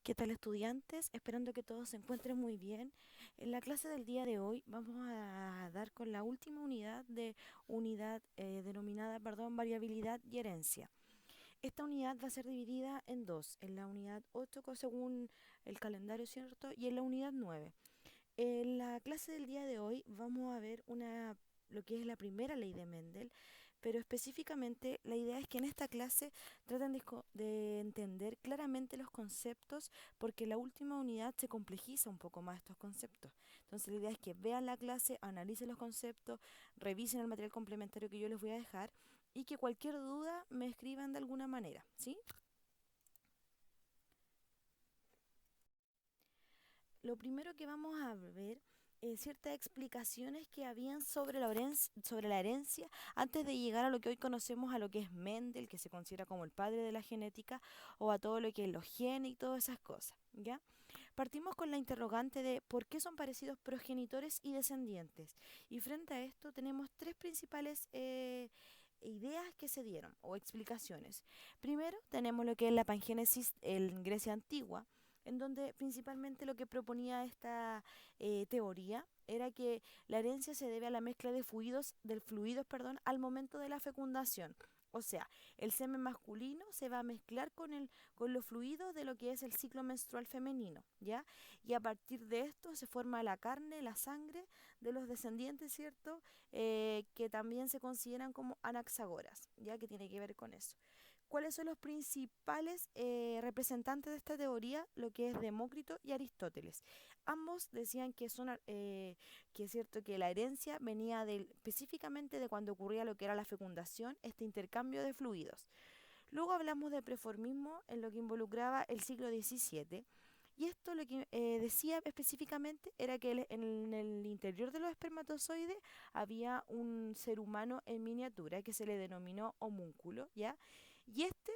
¿Qué tal, estudiantes? Esperando que todos se encuentren muy bien. En la clase del día de hoy vamos a dar con la última unidad denominada, variabilidad y herencia. Esta unidad va a ser dividida en dos, en la unidad 8 según el calendario, ¿cierto? Y en la unidad 9. En la clase del día de hoy vamos a ver lo que es la primera ley de Mendel, pero específicamente la idea es que en esta clase traten de entender claramente los conceptos, porque la última unidad se complejiza un poco más estos conceptos. Entonces la idea es que vean la clase, analicen los conceptos, revisen el material complementario que yo les voy a dejar y que cualquier duda me escriban de alguna manera, ¿sí? Lo primero que vamos a ver es ciertas explicaciones que habían sobre la herencia antes de llegar a lo que hoy conocemos, a lo que es Mendel, que se considera como el padre de la genética, o a todo lo que es los genes y todas esas cosas, ¿ya? Partimos con la interrogante de por qué son parecidos progenitores y descendientes. Y frente a esto tenemos tres principales ideas que se dieron o explicaciones. Primero tenemos lo que es la pangénesis en Grecia antigua, en donde principalmente lo que proponía esta teoría era que la herencia se debe a la mezcla de fluidos, al momento de la fecundación. O sea, el semen masculino se va a mezclar con los fluidos de lo que es el ciclo menstrual femenino, ¿ya? Y a partir de esto se forma la carne, la sangre de los descendientes, ¿cierto? Que también se consideran como anaxagoras, ¿ya? Que tiene que ver con eso. ¿Cuáles son los principales representantes de esta teoría? Lo que es Demócrito y Aristóteles. Ambos decían que es cierto que la herencia venía específicamente de cuando ocurría lo que era la fecundación, este intercambio de fluidos. Luego hablamos de preformismo en lo que involucraba el siglo XVII. Y esto lo que decía específicamente era que en el interior de los espermatozoides había un ser humano en miniatura que se le denominó homúnculo, ¿ya? Y este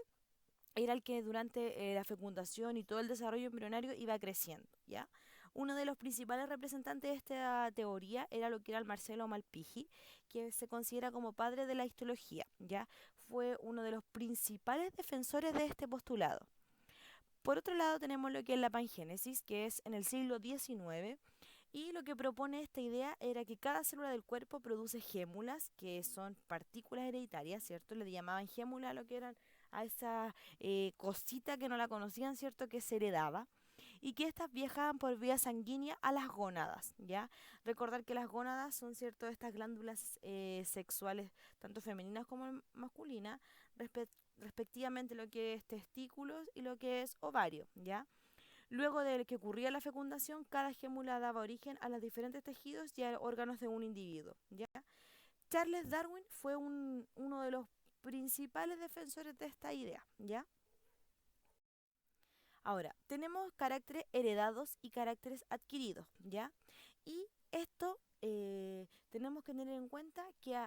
era el que durante la fecundación y todo el desarrollo embrionario iba creciendo, ¿ya? Uno de los principales representantes de esta teoría era lo que era el Marcelo Malpighi, que se considera como padre de la histología, ¿ya? Fue uno de los principales defensores de este postulado. Por otro lado tenemos lo que es la pangénesis, que es en el siglo XIX, y lo que propone esta idea era que cada célula del cuerpo produce gémulas, que son partículas hereditarias, ¿cierto? Le llamaban gémula a lo que eran a esa cosita que no la conocían, ¿cierto? Que se heredaba. Y que estas viajaban por vía sanguínea a las gónadas, ¿ya? Recordar que las gónadas son, ¿cierto? Estas glándulas sexuales, tanto femeninas como masculinas, respectivamente lo que es testículos y lo que es ovario, ¿ya? Luego de que ocurría la fecundación, cada gémula daba origen a los diferentes tejidos y a órganos de un individuo, ¿ya? Charles Darwin fue uno de los principales defensores de esta idea, ¿ya? Ahora, tenemos caracteres heredados y caracteres adquiridos, ¿ya? Y esto tenemos que tener en cuenta que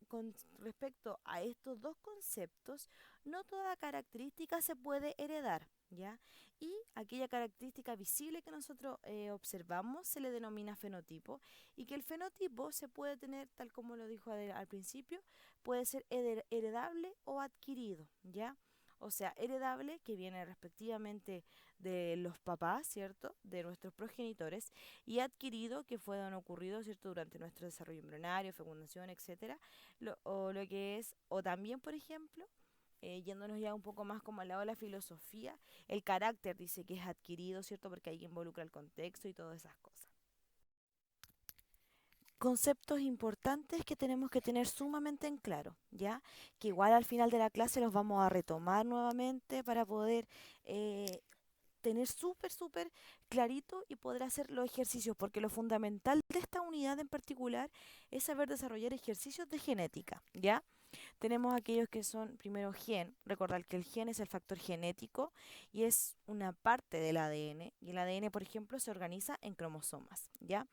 con respecto a estos dos conceptos, no toda característica se puede heredar, ¿ya? Y aquella característica visible que nosotros observamos se le denomina fenotipo, y que el fenotipo se puede tener, tal como lo dijo al principio, puede ser heredable o adquirido, ¿ya? O sea, heredable, que viene respectivamente de los papás, ¿cierto? De nuestros progenitores, y adquirido, que fueron ocurridos, ¿cierto? Durante nuestro desarrollo embrionario, fecundación, etcétera. O lo que es, o también, por ejemplo, yéndonos ya un poco más como al lado de la filosofía, el carácter dice que es adquirido, ¿cierto? Porque ahí involucra el contexto y todas esas cosas. Conceptos importantes que tenemos que tener sumamente en claro, ¿ya? Que igual al final de la clase los vamos a retomar nuevamente para poder tener súper clarito y poder hacer los ejercicios, porque lo fundamental de esta unidad en particular es saber desarrollar ejercicios de genética, ¿ya? Tenemos aquellos que son primero gen, recordar que el gen es el factor genético y es una parte del ADN, y el ADN, por ejemplo, se organiza en cromosomas, ¿ya?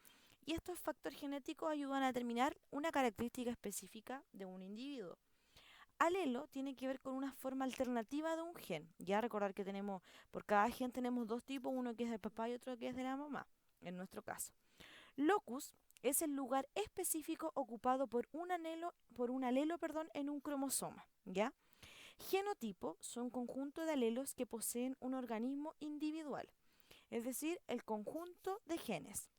Y estos factores genéticos ayudan a determinar una característica específica de un individuo. Alelo tiene que ver con una forma alternativa de un gen. Ya recordar que por cada gen tenemos dos tipos, uno que es del papá y otro que es de la mamá, en nuestro caso. Locus es el lugar específico ocupado por un alelo, en un cromosoma, ¿ya? Genotipo son conjuntos de alelos que poseen un organismo individual. es decir, el conjunto de genes.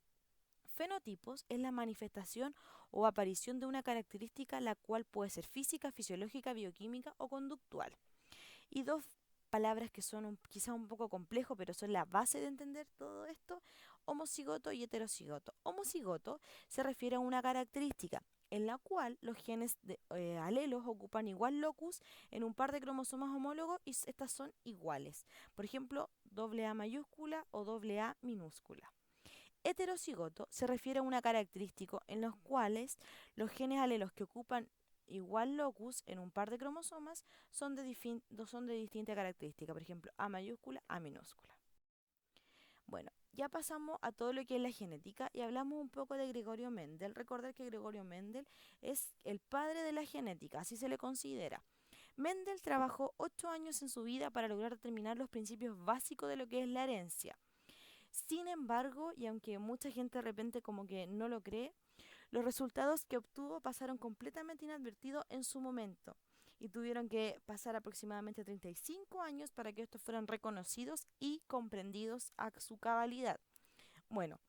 Fenotipos es la manifestación o aparición de una característica la cual puede ser física, fisiológica, bioquímica o conductual. Y dos palabras que son quizá un poco complejo, pero son la base de entender todo esto: homocigoto y heterocigoto. Homocigoto se refiere a una característica en la cual los genes alelos ocupan igual locus en un par de cromosomas homólogos y estas son iguales. Por ejemplo, doble A mayúscula o doble A minúscula. Heterocigoto se refiere a una característica en los cuales los genes alelos que ocupan igual locus en un par de cromosomas son de distinta característica, por ejemplo, A mayúscula, A minúscula. Bueno, ya pasamos a todo lo que es la genética y hablamos un poco de Gregorio Mendel. Recordar que Gregorio Mendel es el padre de la genética, así se le considera. Mendel trabajó 8 años en su vida para lograr determinar los principios básicos de lo que es la herencia. Sin embargo, y aunque mucha gente de repente como que no lo cree, los resultados que obtuvo pasaron completamente inadvertidos en su momento y tuvieron que pasar aproximadamente 35 años para que estos fueran reconocidos y comprendidos a su cabalidad. Bueno,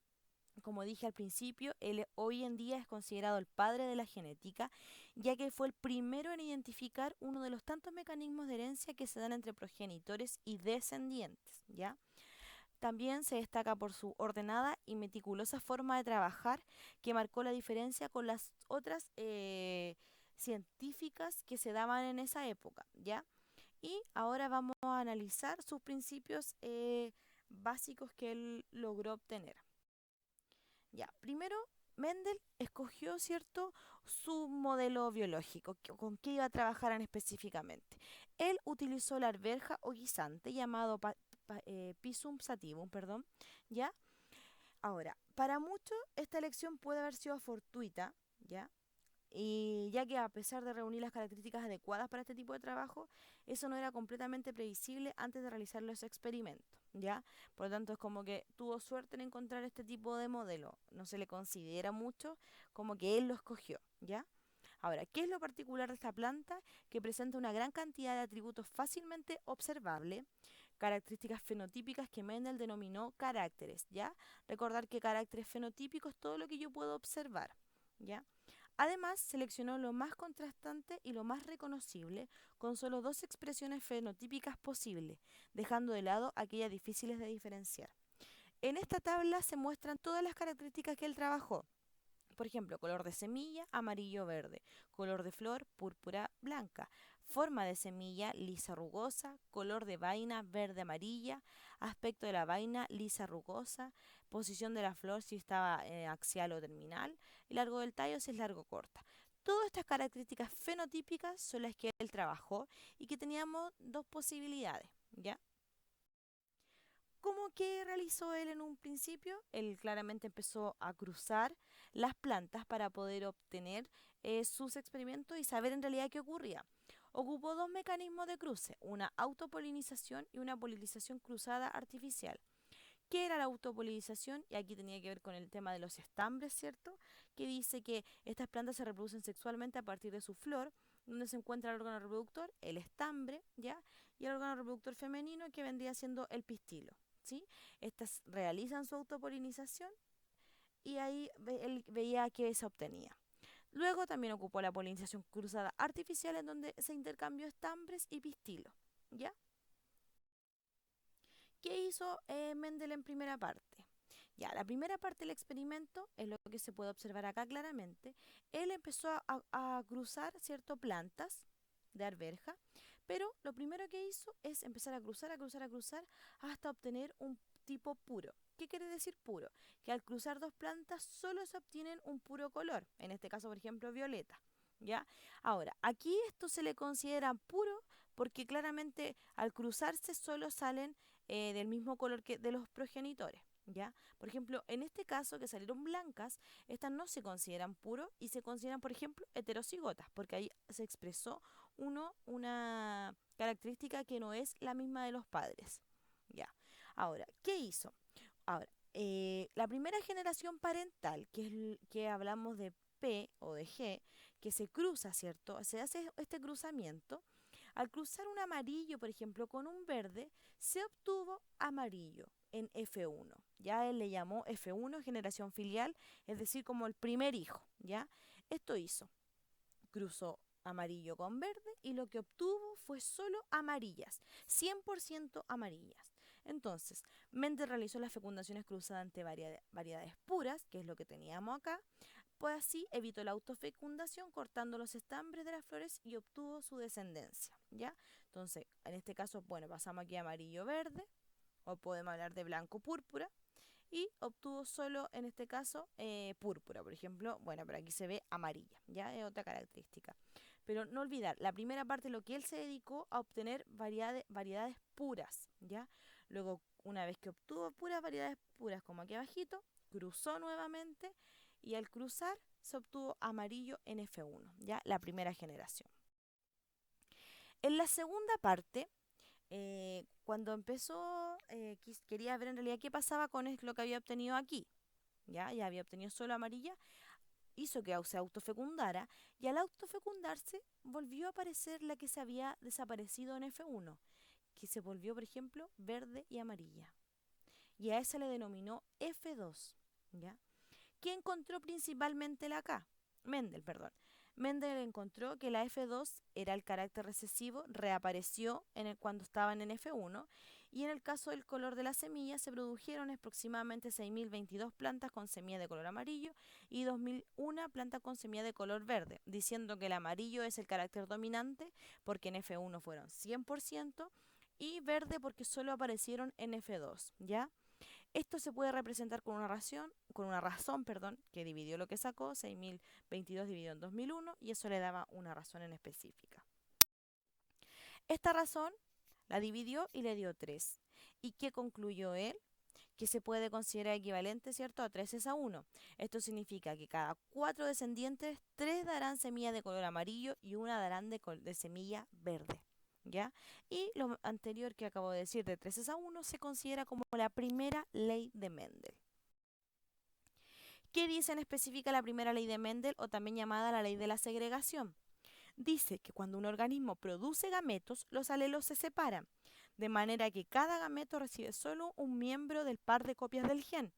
como dije al principio, él hoy en día es considerado el padre de la genética, ya que fue el primero en identificar uno de los tantos mecanismos de herencia que se dan entre progenitores y descendientes, ¿ya? También se destaca por su ordenada y meticulosa forma de trabajar, que marcó la diferencia con las otras científicas que se daban en esa época, ¿ya? Y ahora vamos a analizar sus principios básicos que él logró obtener. Ya, primero Mendel escogió, ¿cierto?, su modelo biológico, con qué iba a trabajar específicamente. Él utilizó la arveja o guisante llamado Pisum sativum, perdón, ¿ya? Ahora, para muchos esta elección puede haber sido fortuita, ¿ya? Y ya que a pesar de reunir las características adecuadas para este tipo de trabajo, eso no era completamente previsible antes de realizar los experimentos, ¿ya? Por lo tanto, es como que tuvo suerte en encontrar este tipo de modelo. No se le considera mucho como que él lo escogió, ¿ya? Ahora, ¿qué es lo particular de esta planta? Que presenta una gran cantidad de atributos fácilmente observables, características fenotípicas que Mendel denominó caracteres, ¿ya? Recordar que caracteres fenotípicos es todo lo que yo puedo observar, ¿ya? Además, seleccionó lo más contrastante y lo más reconocible, con solo dos expresiones fenotípicas posibles, dejando de lado aquellas difíciles de diferenciar. En esta tabla se muestran todas las características que él trabajó. Por ejemplo, color de semilla, amarillo verde; color de flor, púrpura blanca; forma de semilla, lisa rugosa; color de vaina, verde amarilla; aspecto de la vaina, lisa rugosa; posición de la flor, si estaba axial o terminal; y largo del tallo, si es largo o corta. Todas estas características fenotípicas son las que él trabajó y que teníamos dos posibilidades, ¿ya? ¿Cómo que realizó él en un principio? Él claramente empezó a cruzar las plantas para poder obtener sus experimentos y saber en realidad qué ocurría. Ocupó dos mecanismos de cruce: una autopolinización y una polinización cruzada artificial. ¿Qué era la autopolinización? Y aquí tenía que ver con el tema de los estambres, ¿cierto? Que dice que estas plantas se reproducen sexualmente a partir de su flor, donde se encuentra el órgano reproductor, el estambre, ¿ya? Y el órgano reproductor femenino, que vendría siendo el pistilo, ¿sí? Estas realizan su autopolinización y ahí él veía que se obtenía. Luego también ocupó la polinización cruzada artificial, en donde se intercambió estambres y pistilo, ¿ya? ¿Qué hizo Mendel en primera parte? Ya, la primera parte del experimento es lo que se puede observar acá claramente. Él empezó a cruzar, ¿cierto?, plantas de arveja, pero lo primero que hizo es empezar a cruzar, a cruzar, a cruzar hasta obtener un tipo puro. ¿Qué quiere decir puro? Que al cruzar dos plantas solo se obtienen un puro color, en este caso, por ejemplo, violeta, ¿ya? Ahora, aquí esto se le considera puro porque claramente al cruzarse solo salen del mismo color que de los progenitores, ¿ya? Por ejemplo, en este caso que salieron blancas, estas no se consideran puros y se consideran, por ejemplo, heterocigotas, porque ahí se expresó una característica que no es la misma de los padres, ¿ya? Ahora, ¿qué hizo? Ahora, la primera generación parental, que hablamos de P o de G, que se cruza, ¿cierto? Se hace este cruzamiento. Al cruzar un amarillo, por ejemplo, con un verde, se obtuvo amarillo en F1. Ya él le llamó F1 generación filial, es decir, como el primer hijo, ¿ya? Esto hizo, cruzó amarillo con verde y lo que obtuvo fue solo amarillas, 100% amarillas. Entonces, Mendel realizó las fecundaciones cruzadas ante variedades puras, que es lo que teníamos acá, pues así evitó la autofecundación cortando los estambres de las flores y obtuvo su descendencia, ¿ya? Entonces, en este caso, bueno, pasamos aquí a amarillo-verde, o podemos hablar de blanco-púrpura, y obtuvo solo, en este caso, púrpura, por ejemplo, bueno, pero aquí se ve amarilla, ¿ya? Es otra característica. Pero no olvidar, la primera parte, lo que él se dedicó a obtener variedades puras, ¿ya? Luego, una vez que obtuvo puras variedades puras, como aquí abajito, cruzó nuevamente y al cruzar se obtuvo amarillo en F1, ¿ya? La primera generación. En la segunda parte, cuando empezó, quería ver en realidad qué pasaba con lo que había obtenido aquí, ¿ya? Ya había obtenido solo amarilla, hizo que se autofecundara y al autofecundarse volvió a aparecer la que se había desaparecido en F1, que se volvió, por ejemplo, verde y amarilla. Y a esa le denominó F2, ¿ya? ¿Qué encontró principalmente la K? Mendel, perdón. Mendel encontró que la F2 era el carácter recesivo, reapareció cuando estaban en F1 y en el caso del color de la semilla se produjeron aproximadamente 6.022 plantas con semilla de color amarillo y 2.001 plantas con semilla de color verde, diciendo que el amarillo es el carácter dominante porque en F1 fueron 100% y verde porque solo aparecieron en F2, ¿ya? Esto se puede representar con una razón, perdón, que dividió lo que sacó, 6.022 dividido en 2001, y eso le daba una razón en específica. Esta razón la dividió y le dio 3. ¿Y qué concluyó él? Que se puede considerar equivalente, ¿cierto?, a 3 es a 1. Esto significa que cada 4 descendientes, 3 darán semilla de color amarillo y una darán de semilla verde. ¿Ya? Y lo anterior que acabo de decir de 3 es a 1 se considera como la primera ley de Mendel. ¿Qué dice en específica la primera ley de Mendel o también llamada la ley de la segregación? Dice que cuando un organismo produce gametos, los alelos se separan, de manera que cada gameto recibe solo un miembro del par de copias del gen.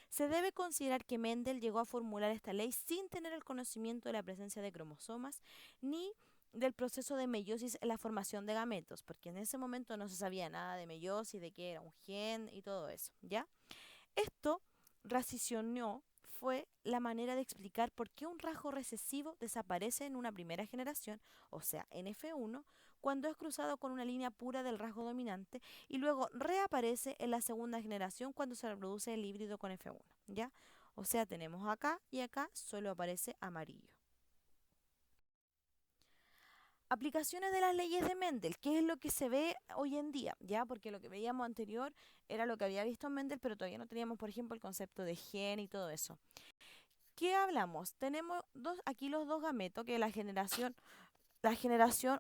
Se debe considerar que Mendel llegó a formular esta ley sin tener el conocimiento de la presencia de cromosomas ni del proceso de meiosis en la formación de gametos, porque en ese momento no se sabía nada de meiosis, de qué era un gen y todo eso, ¿ya? Esto racicionó fue la manera de explicar por qué un rasgo recesivo desaparece en una primera generación, o sea, en F1, cuando es cruzado con una línea pura del rasgo dominante y luego reaparece en la segunda generación cuando se reproduce el híbrido con F1, ¿ya? O sea, tenemos acá y acá solo aparece amarillo. Aplicaciones de las leyes de Mendel, ¿qué es lo que se ve hoy en día? ¿Ya? Porque lo que veíamos anterior era lo que había visto Mendel, pero todavía no teníamos, por ejemplo, el concepto de gen y todo eso. ¿Qué hablamos? Tenemos aquí los dos gametos, que es la generación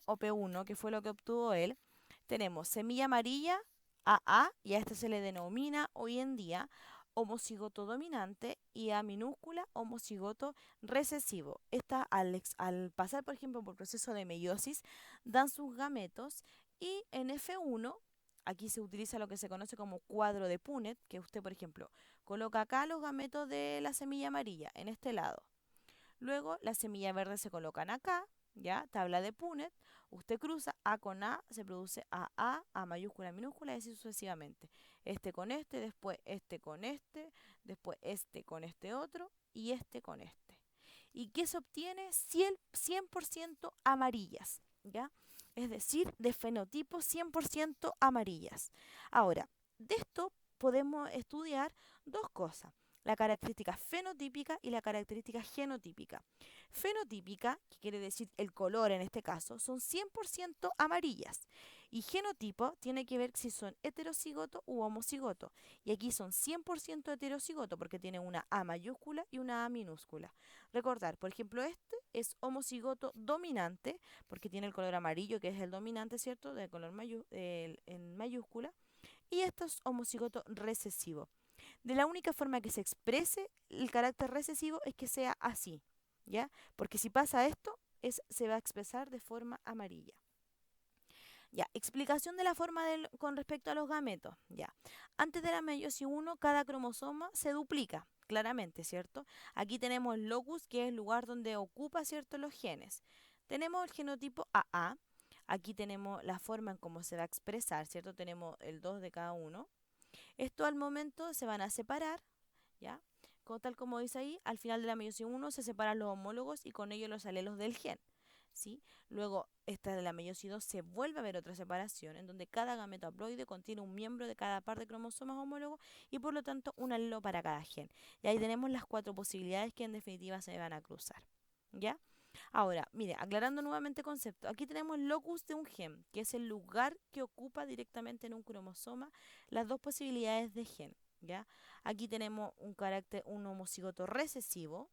OP1, que fue lo que obtuvo él. Tenemos semilla amarilla, AA, y a este se le denomina hoy en día homocigoto dominante, y A minúscula, homocigoto recesivo. Al pasar, por ejemplo, por proceso de meiosis, dan sus gametos y en F1, aquí se utiliza lo que se conoce como cuadro de Punnett, que usted, por ejemplo, coloca acá los gametos de la semilla amarilla, en este lado. Luego la semilla verde se colocan acá, ¿ya? Tabla de Punnett. Usted cruza A con A, se produce A mayúscula, minúscula y así sucesivamente. Este con este, después este con este, después este con este otro y este con este. ¿Y qué se obtiene? 100% amarillas, ¿ya? Es decir, de fenotipo 100% amarillas. Ahora, de esto podemos estudiar dos cosas: la característica fenotípica y la característica genotípica. Fenotípica, que quiere decir el color en este caso, son 100% amarillas. Y genotipo tiene que ver si son heterocigoto u homocigoto. Y aquí son 100% heterocigoto porque tiene una A mayúscula y una A minúscula. Recordar, por ejemplo, este es homocigoto dominante porque tiene el color amarillo, que es el dominante, ¿cierto? De color en mayúscula. Y esto es homocigoto recesivo. De la única forma que se exprese el carácter recesivo es que sea así, ¿ya? Porque si pasa esto, se va a expresar de forma amarilla. Ya, explicación de la forma con respecto a los gametos. Ya, antes de la meiosis uno, cada cromosoma se duplica, claramente, ¿cierto? Aquí tenemos el locus, que es el lugar donde ocupa, ¿cierto?, los genes. Tenemos el genotipo AA. Aquí tenemos la forma en cómo se va a expresar, ¿cierto? Tenemos el 2 de cada uno. Esto al momento se van a separar, ¿ya? Tal como dice ahí, al final de la meiosis uno se separan los homólogos y con ellos los alelos del gen. ¿Sí? Luego, esta de la meiosis 2 se vuelve a ver otra separación en donde cada gameto haploide contiene un miembro de cada par de cromosomas homólogos y por lo tanto un alelo para cada gen. Y ahí tenemos las cuatro posibilidades que en definitiva se van a cruzar. ¿Ya? Ahora, mire, aclarando nuevamente el concepto, aquí tenemos el locus de un gen, que es el lugar que ocupa directamente en un cromosoma las dos posibilidades de gen. ¿Ya? Aquí tenemos un carácter, un homocigoto recesivo,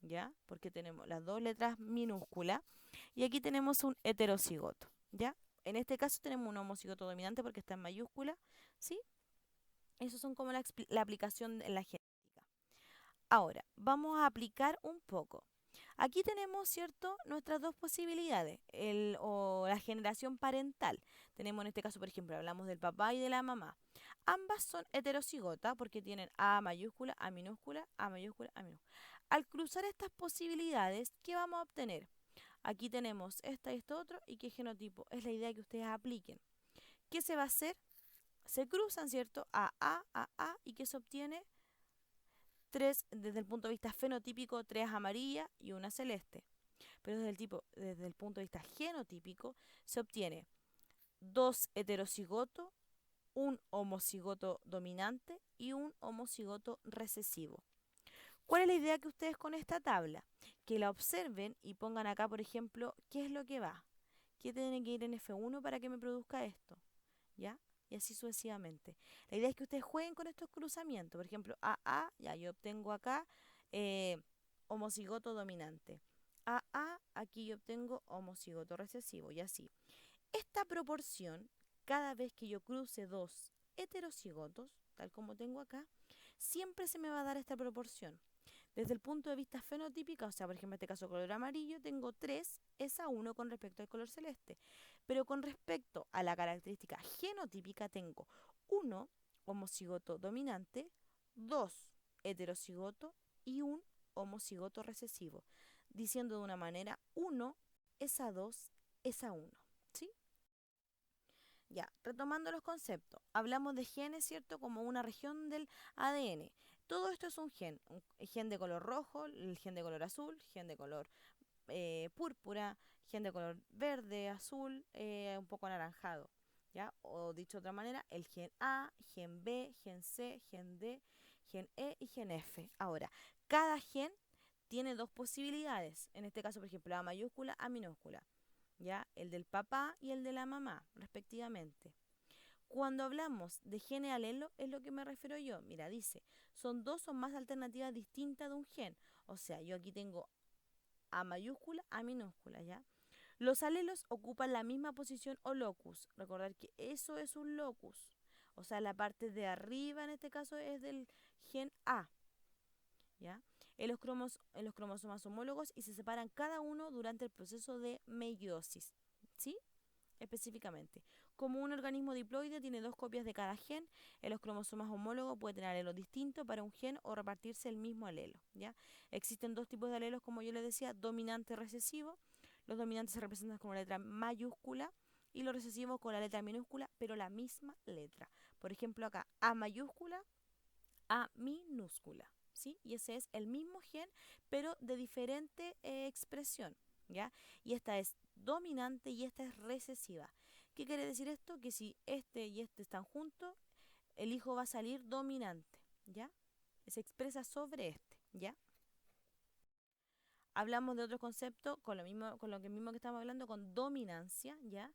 ¿ya? Porque tenemos las dos letras minúsculas. Y aquí tenemos un heterocigoto, ¿ya? En este caso tenemos un homocigoto dominante porque está en mayúscula, ¿sí? Eso son como la aplicación en la genética. Ahora, vamos a aplicar un poco. Aquí tenemos, ¿cierto?, nuestras dos posibilidades, o la generación parental. Tenemos en este caso, por ejemplo, hablamos del papá y de la mamá. Ambas son heterocigotas porque tienen A mayúscula, A minúscula, A mayúscula, A minúscula. Al cruzar estas posibilidades, ¿qué vamos a obtener? Aquí tenemos esta y esto otro y qué genotipo. Es la idea que ustedes apliquen. ¿Qué se va a hacer? Se cruzan, ¿cierto? A, y ¿qué se obtiene? Tres, desde el punto de vista fenotípico, tres amarillas y una celeste. Pero desde el punto de vista genotípico, se obtiene dos heterocigotos, un homocigoto dominante y un homocigoto recesivo. ¿Cuál es la idea que ustedes con esta tabla? Que la observen y pongan acá, por ejemplo, qué es lo que va. ¿Qué tiene que ir en F1 para que me produzca esto? ¿Ya? Y así sucesivamente. La idea es que ustedes jueguen con estos cruzamientos. Por ejemplo, AA, ya yo obtengo acá eh, homocigoto dominante. AA, aquí yo obtengo homocigoto recesivo y así. Esta proporción, cada vez que yo cruce dos heterocigotos, tal como tengo acá, siempre se me va a dar esta proporción. Desde el punto de vista fenotípico, o sea, por ejemplo, en este caso color amarillo, tengo 3 es a 1 con respecto al color celeste. Pero con respecto a la característica genotípica, tengo 1 homocigoto dominante, 2 heterocigoto y un homocigoto recesivo. Diciendo de una manera, 1 es a 2 es a 1. ¿Sí? Ya, retomando los conceptos, hablamos de genes, ¿cierto? Como una región del ADN. Todo esto es un gen de color rojo, el gen de color azul, gen de color púrpura, gen de color verde, azul, un poco anaranjado, ¿ya? O dicho de otra manera, el gen A, gen B, gen C, gen D, gen E y gen F. Ahora, cada gen tiene dos posibilidades, en este caso, por ejemplo, A mayúscula, A minúscula, ¿ya? El del papá y el de la mamá, respectivamente. Cuando hablamos de gene alelo, es lo que me refiero yo. Mira, dice, son dos o más alternativas distintas de un gen. O sea, yo aquí tengo A mayúscula, A minúscula, ¿ya? Los alelos ocupan la misma posición o locus. Recordar que eso es un locus. O sea, la parte de arriba en este caso es del gen A, ¿ya? En los cromosomas homólogos y se separan cada uno durante el proceso de meiosis, ¿sí? Específicamente. Como un organismo diploide tiene dos copias de cada gen, en los cromosomas homólogos puede tener alelos distintos para un gen o repartirse el mismo alelo, ¿ya? Existen dos tipos de alelos, como yo les decía, dominante y recesivo. Los dominantes se representan con la letra mayúscula y los recesivos con la letra minúscula, pero la misma letra. Por ejemplo, acá A mayúscula, A minúscula, ¿sí? Y ese es el mismo gen, pero de diferente expresión, ¿ya? Y esta es dominante y esta es recesiva. ¿Qué quiere decir esto? Que si este y este están juntos, el hijo va a salir dominante, ¿ya? Se expresa sobre este, ¿ya? Hablamos de otros conceptos con lo mismo, con lo que mismo que estamos hablando, con dominancia, ¿ya?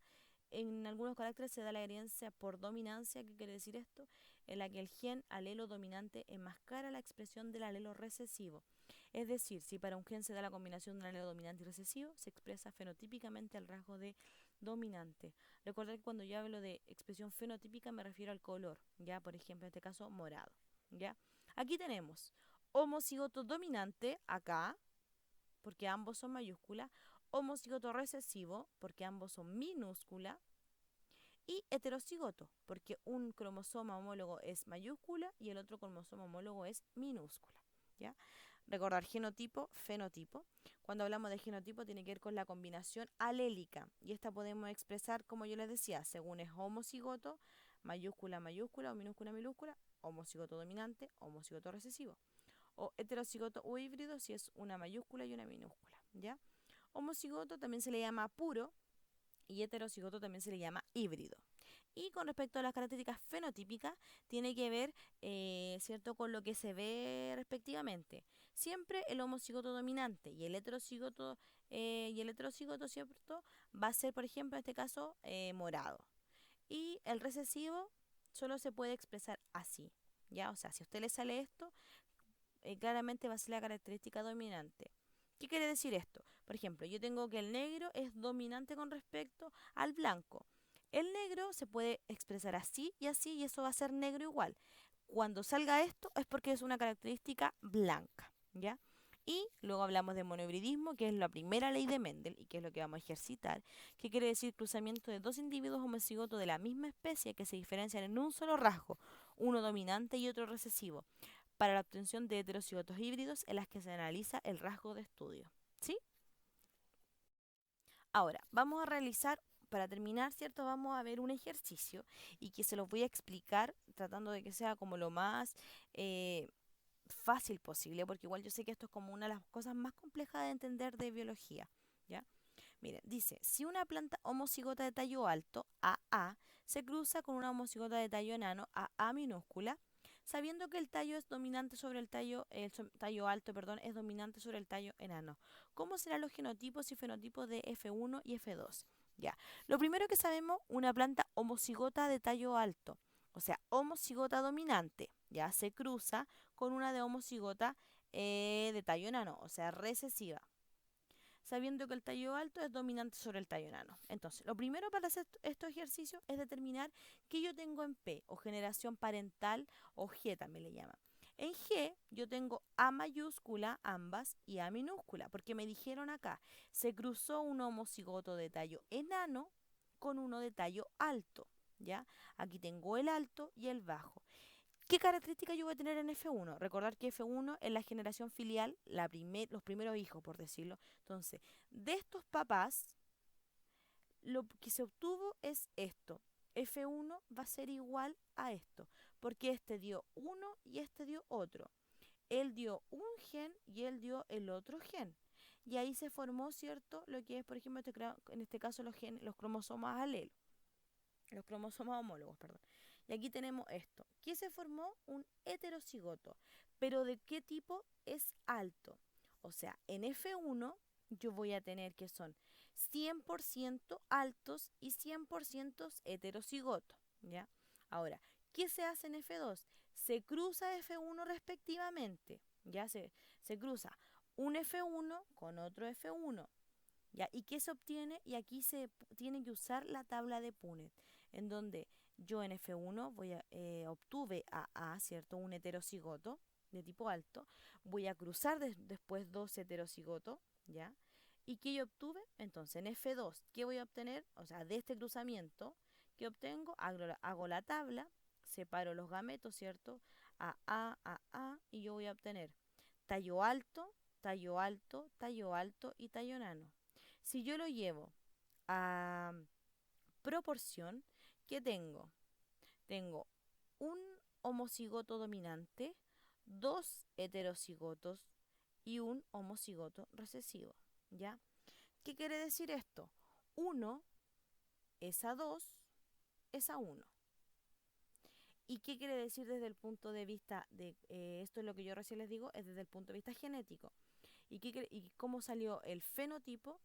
En algunos caracteres se da la herencia por dominancia. ¿Qué quiere decir esto? En la que el gen alelo dominante enmascara la expresión del alelo recesivo. Es decir, si para un gen se da la combinación de un alelo dominante y recesivo, se expresa fenotípicamente el rasgo de dominante. Recordad que cuando yo hablo de expresión fenotípica me refiero al color, ¿ya? Por ejemplo, en este caso, morado, ¿ya? Aquí tenemos homocigoto dominante, acá, porque ambos son mayúsculas, homocigoto recesivo, porque ambos son minúsculas, Y heterocigoto, porque un cromosoma homólogo es mayúscula y el otro cromosoma homólogo es minúscula, ¿ya? Recordar genotipo, fenotipo. Cuando hablamos de genotipo tiene que ver con la combinación alélica y esta podemos expresar, como yo les decía, según es homocigoto, mayúscula, mayúscula o minúscula, minúscula, homocigoto dominante, homocigoto recesivo. O heterocigoto o híbrido si es una mayúscula y una minúscula, ¿ya? Homocigoto también se le llama puro y heterocigoto también se le llama híbrido. Y con respecto a las características fenotípicas, tiene que ver, ¿cierto?, con lo que se ve respectivamente. Siempre el homocigoto dominante y el heterocigoto, ¿cierto?, va a ser, por ejemplo, en este caso, morado. Y el recesivo solo se puede expresar así, ¿ya? O sea, si a usted le sale esto, claramente va a ser la característica dominante. ¿Qué quiere decir esto? Por ejemplo, yo tengo que el negro es dominante con respecto al blanco. El negro se puede expresar así y eso va a ser negro igual. Cuando salga esto es porque es una característica blanca, ¿ya? Y luego hablamos de monohibridismo, que es la primera ley de Mendel y que es lo que vamos a ejercitar, que quiere decir cruzamiento de dos individuos homocigotos de la misma especie que se diferencian en un solo rasgo, uno dominante y otro recesivo para la obtención de heterocigotos híbridos en las que se analiza el rasgo de estudio. ¿Sí? Ahora, vamos a realizar, para terminar, ¿cierto? Vamos a ver un ejercicio y que se los voy a explicar tratando de que sea como lo más fácil posible, porque igual yo sé que esto es como una de las cosas más complejas de entender de biología, ¿ya? Miren, dice, si una planta homocigota de tallo alto, AA, se cruza con una homocigota de tallo enano, AA minúscula, sabiendo que el tallo es dominante sobre el tallo, tallo alto, perdón, es dominante sobre el tallo enano. ¿Cómo serán los genotipos y fenotipos de F1 y F2? Ya, lo primero que sabemos, una planta homocigota de tallo alto, o sea, homocigota dominante, ya se cruza con una de homocigota de tallo enano, o sea, recesiva, sabiendo que el tallo alto es dominante sobre el tallo enano. Entonces, lo primero para hacer estos ejercicios es determinar qué yo tengo en P, o generación parental, o G también le llaman. En G yo tengo A mayúscula, ambas, y A minúscula, porque me dijeron acá, se cruzó un homocigoto de tallo enano con uno de tallo alto, ¿ya? Aquí tengo el alto y el bajo. ¿Qué características yo voy a tener en F1? Recordar que F1 es la generación filial, los primeros hijos, por decirlo. Entonces, de estos papás, lo que se obtuvo es esto. F1 va a ser igual a esto, porque este dio uno y este dio otro. Él dio un gen y él dio el otro gen. Y ahí se formó, ¿cierto? Lo que es, por ejemplo, en este caso los cromosomas alelos, los cromosomas homólogos, perdón. Y aquí tenemos esto. ¿Qué se formó? Un heterocigoto. ¿Pero de qué tipo? Es alto. O sea, en F1 yo voy a tener que son 100% altos y 100% heterocigoto, ¿ya? Ahora, ¿qué se hace en F2? Se cruza F1 respectivamente, ¿ya? Se cruza un F1 con otro F1, ¿ya? ¿Y qué se obtiene? Y aquí tiene que usar la tabla de Punnett, en donde yo en F1 obtuve a A, ¿cierto? Un heterocigoto de tipo alto. Voy a cruzar después dos heterocigotos, ¿ya? ¿Y qué yo obtuve? Entonces en F2, ¿qué voy a obtener? O sea, de este cruzamiento, ¿qué obtengo? Hago la tabla, separo los gametos, ¿cierto? A, y yo voy a obtener tallo alto, tallo alto, tallo alto y tallo enano. Si yo lo llevo a proporción, ¿qué tengo? Tengo un homocigoto dominante, dos heterocigotos y un homocigoto recesivo, ¿ya? ¿Qué quiere decir esto? 1 es a 2 es a 1. ¿Y qué quiere decir desde el punto de vista de, esto es lo que yo recién les digo, es desde el punto de vista genético? ¿Y cómo salió el fenotipo?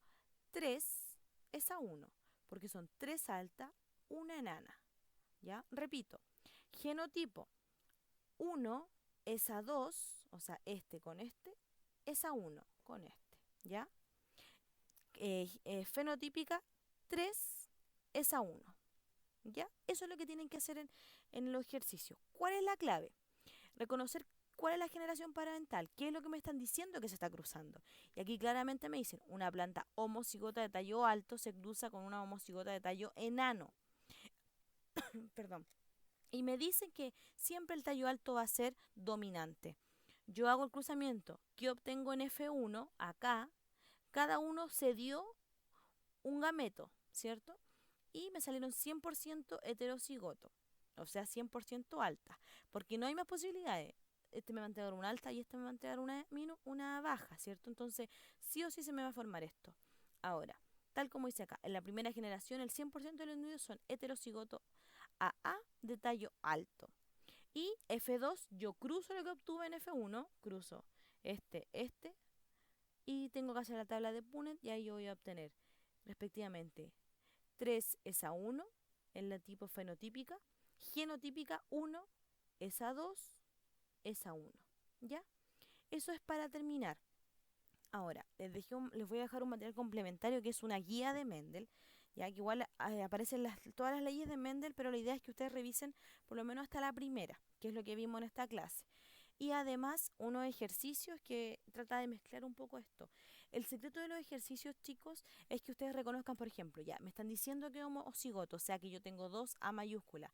3 es a 1, porque son 3 altas, una enana, ¿ya? Repito, genotipo, 1 es a 2, o sea, este con este, es a 1 con este, ¿ya? Fenotípica, 3 es a 1, ¿ya? Eso es lo que tienen que hacer en los ejercicios. ¿Cuál es la clave? Reconocer cuál es la generación parental, qué es lo que me están diciendo que se está cruzando. Y aquí claramente me dicen, una planta homocigota de tallo alto se cruza con una homocigota de tallo enano. perdón, y me dicen que siempre el tallo alto va a ser dominante. Yo hago el cruzamiento. ¿Qué obtengo en F1? Acá, cada uno se dio un gameto, ¿cierto? Y me salieron 100% heterocigoto, o sea, 100% alta, porque no hay más posibilidades. Este me va a entregar una alta y este me va a entregar una baja, ¿cierto? Entonces, sí o sí se me va a formar esto. Ahora, tal como dice acá, en la primera generación el 100% de los individuos son heterocigoto AA de tallo alto. Y F2, yo cruzo lo que obtuve en F1, cruzo este, y tengo que hacer la tabla de Punnett y ahí yo voy a obtener respectivamente 3 es a 1 en la tipo fenotípica, genotípica 1 es a 2 es a 1. ¿Ya? Eso es para terminar. Ahora, les voy a dejar un material complementario que es una guía de Mendel, ya que igual aparecen todas las leyes de Mendel, pero la idea es que ustedes revisen por lo menos hasta la primera, que es lo que vimos en esta clase. Y además unos ejercicios que trata de mezclar un poco esto. El secreto de los ejercicios, chicos, es que ustedes reconozcan, por ejemplo, ya, me están diciendo que homocigoto, o sea que yo tengo 2 A mayúscula,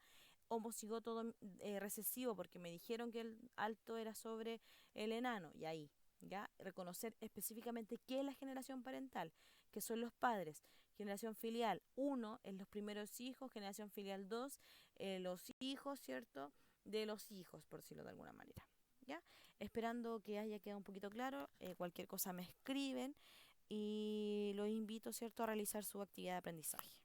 homocigoto recesivo, porque me dijeron que el alto era sobre el enano, y ahí, ¿ya? Reconocer específicamente qué es la generación parental, que son los padres. Generación filial 1 en los primeros hijos, generación filial 2 los hijos, ¿cierto? De los hijos, por decirlo de alguna manera. ¿Ya? Esperando que haya quedado un poquito claro, cualquier cosa me escriben y los invito, ¿cierto?, a realizar su actividad de aprendizaje.